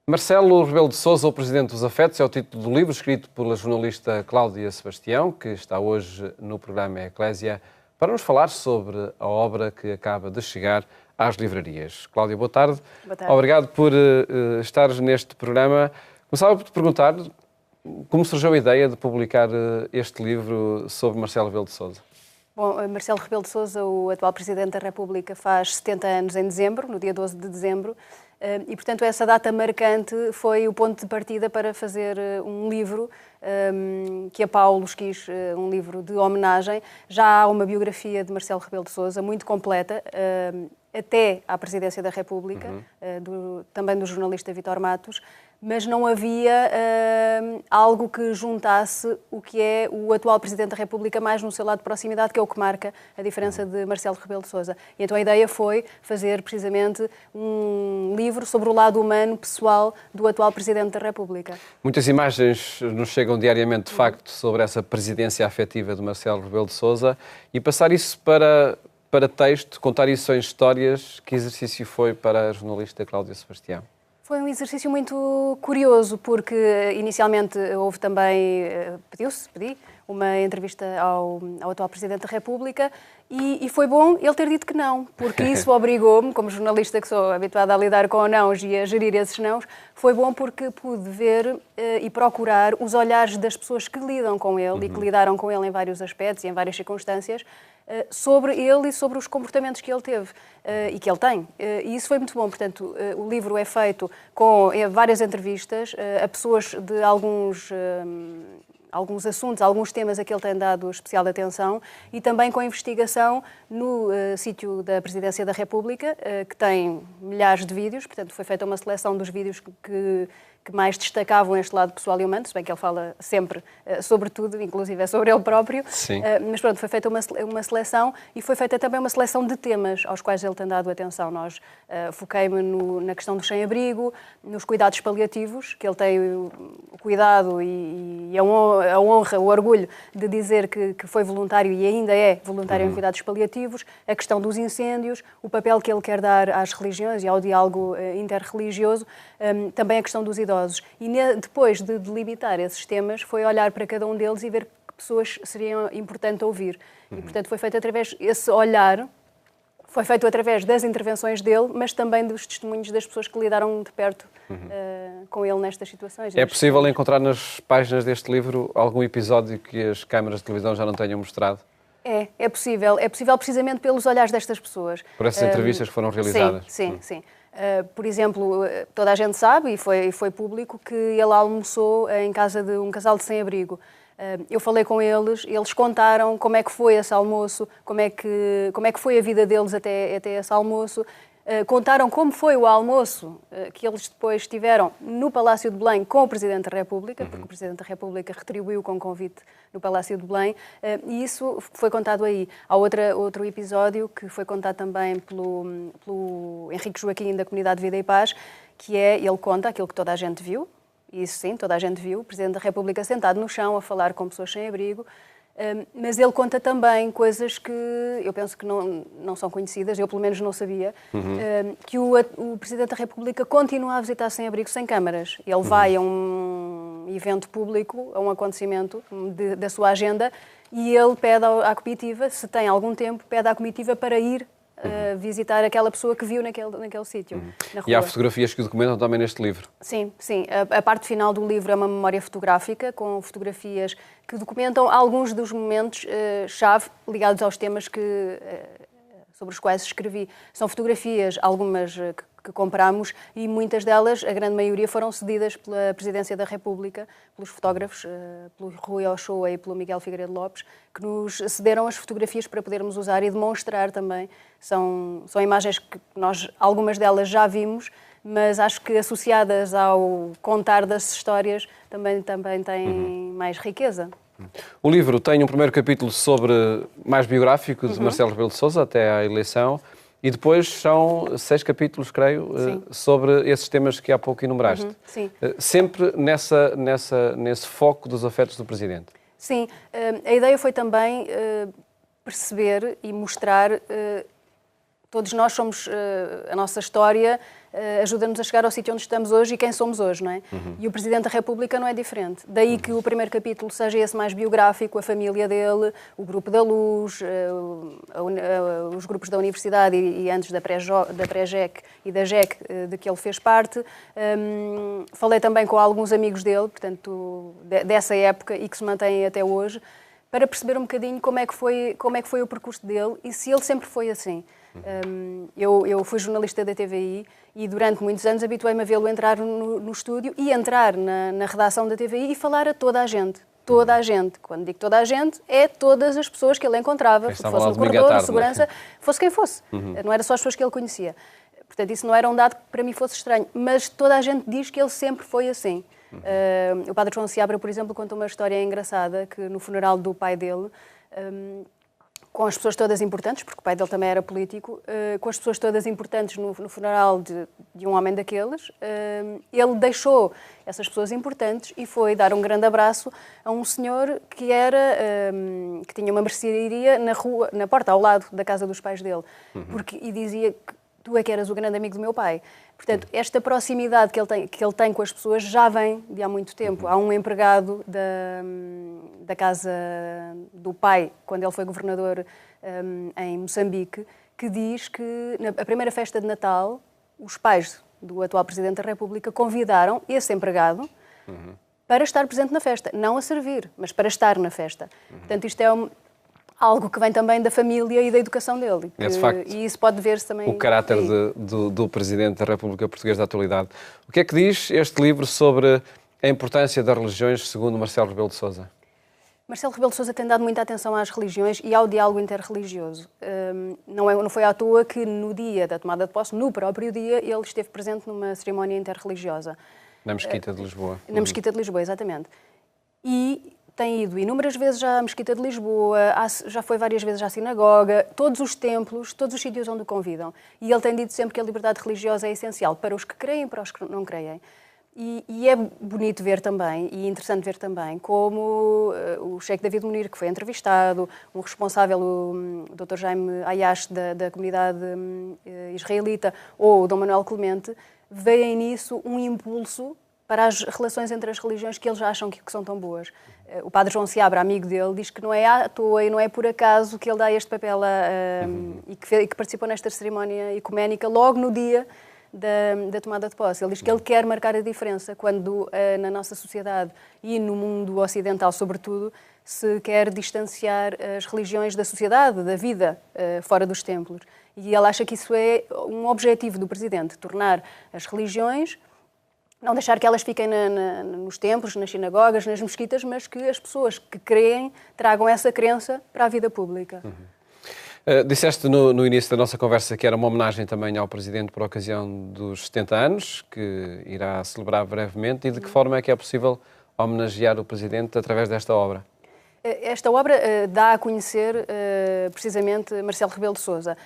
Marcelo Rebelo de Sousa, o Presidente dos Afetos, é o título do livro escrito pela jornalista Cláudia Sebastião, que está hoje no programa Eclésia, para nos falar sobre a obra que acaba de chegar às livrarias. Cláudia, boa tarde. Boa tarde. Obrigado por estares neste programa. Começava por te perguntar como surgiu a ideia de publicar este livro sobre Marcelo Rebelo de Sousa. Bom, Marcelo Rebelo de Sousa, o atual Presidente da República, faz 70 anos em dezembro, no dia 12 de dezembro, e, portanto, essa data marcante foi o ponto de partida para fazer um livro que a Paulus quis, um livro de homenagem. Já há uma biografia de Marcelo Rebelo de Sousa muito completa, até à Presidência da República, também do jornalista Vítor Matos, mas não havia algo que juntasse o que é o atual Presidente da República mais no seu lado de proximidade, que é o que marca a diferença de Marcelo Rebelo de Sousa. E então a ideia foi fazer precisamente um livro sobre o lado humano, pessoal, do atual Presidente da República. Muitas imagens nos chegam diariamente, de facto, sobre essa presidência afetiva de Marcelo Rebelo de Sousa, e passar isso para texto, contar isso em histórias, que exercício foi para a jornalista Cláudia Sebastião? Foi um exercício muito curioso, porque inicialmente houve também, pedi uma entrevista ao atual Presidente da República e foi bom ele ter dito que não, porque isso obrigou-me, como jornalista que sou habituada a lidar com nãos e a gerir esses nãos, foi bom porque pude ver e procurar os olhares das pessoas que lidam com ele e que lidaram com ele em vários aspectos e em várias circunstâncias, sobre ele e sobre os comportamentos que ele teve e que ele tem. E isso foi muito bom. Portanto, o livro é feito com várias entrevistas a pessoas de alguns assuntos, alguns temas a que ele tem dado especial atenção, e também com a investigação no sítio da Presidência da República, que tem milhares de vídeos. Portanto, foi feita uma seleção dos vídeos que mais destacavam este lado pessoal e humano, se bem que ele fala sempre sobre tudo, inclusive é sobre ele próprio. Sim. Mas pronto, foi feita uma seleção e foi feita também uma seleção de temas aos quais ele tem dado atenção. Nós foquei-me na questão do sem-abrigo, nos cuidados paliativos, que ele tem o cuidado e a honra, o orgulho de dizer que foi voluntário e ainda é voluntário em cuidados paliativos, a questão dos incêndios, o papel que ele quer dar às religiões e ao diálogo interreligioso, também a questão dos idosos. E depois de delimitar esses temas, foi olhar para cada um deles e ver que pessoas seriam importantes ouvir. E, portanto, foi feito através esse olhar, foi feito através das intervenções dele, mas também dos testemunhos das pessoas que lidaram de perto com ele nestas situações. É possível encontrar nas páginas deste livro algum episódio que as câmaras de televisão já não tenham mostrado? É possível. É possível precisamente pelos olhares destas pessoas. Por essas entrevistas que foram realizadas? Sim. Por exemplo, toda a gente sabe, e foi público, que ele almoçou em casa de um casal de sem-abrigo. Eu falei com eles, eles contaram como é que foi esse almoço, como é que foi a vida deles até esse almoço. Contaram como foi o almoço que eles depois tiveram no Palácio de Belém com o Presidente da República, porque o Presidente da República retribuiu com convite no Palácio de Belém, e isso foi contado aí. Há outro episódio que foi contado também pelo Henrique Joaquim, da Comunidade Vida e Paz, que ele conta aquilo que toda a gente viu, e isso sim, toda a gente viu, o Presidente da República sentado no chão a falar com pessoas sem abrigo. Mas ele conta também coisas que eu penso que não são conhecidas, eu pelo menos não sabia, que o Presidente da República continua a visitar sem-abrigo, sem câmaras. Ele vai a um evento público, a um acontecimento da sua agenda, e ele pede à comitiva, se tem algum tempo, pede à comitiva para ir visitar aquela pessoa que viu naquele sítio, na rua. E há fotografias que o documentam também neste livro? Sim. A parte final do livro é uma memória fotográfica, com fotografias que documentam alguns dos momentos-chave ligados aos temas sobre os quais escrevi. São fotografias, algumas que compramos, e muitas delas, a grande maioria, foram cedidas pela Presidência da República, pelos fotógrafos, pelo Rui Ochoa e pelo Miguel Figueiredo Lopes, que nos cederam as fotografias para podermos usar e demonstrar também. São imagens que nós, algumas delas, já vimos, mas acho que associadas ao contar das histórias também têm mais riqueza. O livro tem um primeiro capítulo mais biográfico de Marcelo Rebelo de Sousa, até à eleição, e depois são 6 capítulos, creio, sobre esses temas que há pouco enumeraste. Sim. Sempre nesse foco dos afetos do Presidente. todos nós somos, a nossa história ajuda-nos a chegar ao sítio onde estamos hoje e quem somos hoje, não é? E o Presidente da República não é diferente. Daí que o primeiro capítulo seja esse mais biográfico, a família dele, o Grupo da Luz, os grupos da Universidade e antes da Pré-JEC e da JEC, de que ele fez parte. Falei também com alguns amigos dele, portanto, dessa época e que se mantêm até hoje, para perceber um bocadinho como é que foi o percurso dele e se ele sempre foi assim. Eu fui jornalista da TVI e durante muitos anos habituei-me a vê-lo entrar no estúdio e entrar na redação da TVI e falar a toda a gente. Toda a gente. Quando digo toda a gente, é todas as pessoas que ele encontrava, fosse no corredor, na segurança, fosse quem fosse. Não era só as pessoas que ele conhecia. Portanto, isso não era um dado que para mim fosse estranho. Mas toda a gente diz que ele sempre foi assim. O padre João Seabra, por exemplo, conta uma história engraçada que no funeral do pai dele, com as pessoas todas importantes, porque o pai dele também era político, com as pessoas todas importantes no funeral de um homem daqueles, ele deixou essas pessoas importantes e foi dar um grande abraço a um senhor que tinha uma mercearia na porta ao lado da casa dos pais dele, e dizia que tu é que eras o grande amigo do meu pai. Portanto, esta proximidade que ele tem com as pessoas já vem de há muito tempo. Há um empregado da casa do pai, quando ele foi governador em Moçambique, que diz que na primeira festa de Natal, os pais do atual Presidente da República convidaram esse empregado para estar presente na festa. Não a servir, mas para estar na festa. Portanto, isto é algo que vem também da família e da educação dele. E isso pode ver-se também... O caráter do Presidente da República Portuguesa da atualidade. O que é que diz este livro sobre a importância das religiões, segundo Marcelo Rebelo de Sousa? Marcelo Rebelo de Sousa tem dado muita atenção às religiões e ao diálogo interreligioso. Não foi à toa que no dia da tomada de posse, no próprio dia, ele esteve presente numa cerimónia interreligiosa. Na Mesquita de Lisboa. Na Mesquita de Lisboa, exatamente. E tem ido inúmeras vezes já à Mesquita de Lisboa, já foi várias vezes à sinagoga, todos os templos, todos os sítios onde o convidam. E ele tem dito sempre que a liberdade religiosa é essencial para os que creem e para os que não creem. E é bonito ver também, e interessante ver também, como o Sheikh David Munir, que foi entrevistado, o responsável, o Dr. Jaime Ayash, da comunidade israelita, ou o Dom Manuel Clemente, veem nisso um impulso para as relações entre as religiões que eles acham que são tão boas. O padre João Seabra, amigo dele, diz que não é à toa e não é por acaso que ele dá este papel e que participou nesta cerimónia ecuménica logo no dia da tomada de posse. Ele diz que ele quer marcar a diferença quando na nossa sociedade e no mundo ocidental, sobretudo, se quer distanciar as religiões da sociedade, da vida fora dos templos. E ele acha que isso é um objetivo do Presidente, tornar as religiões, não deixar que elas fiquem nos templos, nas sinagogas, nas mesquitas, mas que as pessoas que creem tragam essa crença para a vida pública. Disseste no início da nossa conversa que era uma homenagem também ao Presidente por ocasião dos 70 anos, que irá celebrar brevemente, e de que forma é que é possível homenagear o Presidente através desta obra? Esta obra dá a conhecer precisamente Marcelo Rebelo de Sousa.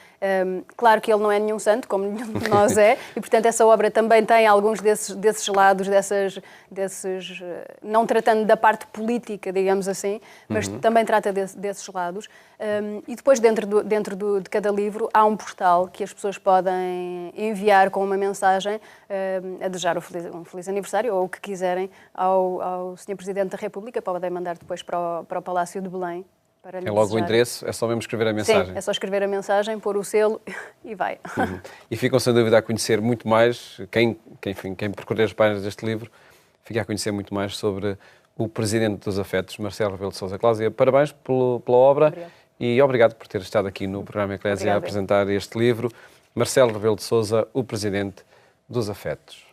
Claro que ele não é nenhum santo, como nenhum de nós é, e portanto essa obra também tem alguns desses lados, não tratando da parte política, digamos assim, mas também trata desses lados. E depois dentro de cada livro há um postal que as pessoas podem enviar com uma mensagem a desejar um feliz aniversário ou o que quiserem ao Sr. Presidente da República. Podem mandar depois para o Palácio de Belém. É logo o endereço, é só mesmo escrever a mensagem. Sim, é só escrever a mensagem, pôr o selo e vai. E ficam sem dúvida a conhecer muito mais, quem percorrer as páginas deste livro, fica a conhecer muito mais sobre o Presidente dos Afetos, Marcelo Rebelo de Sousa. Cláudia, parabéns pela obra. Obrigada. E obrigado por ter estado aqui no programa Eclésia a apresentar este livro. Marcelo Rebelo de Sousa, o Presidente dos Afetos.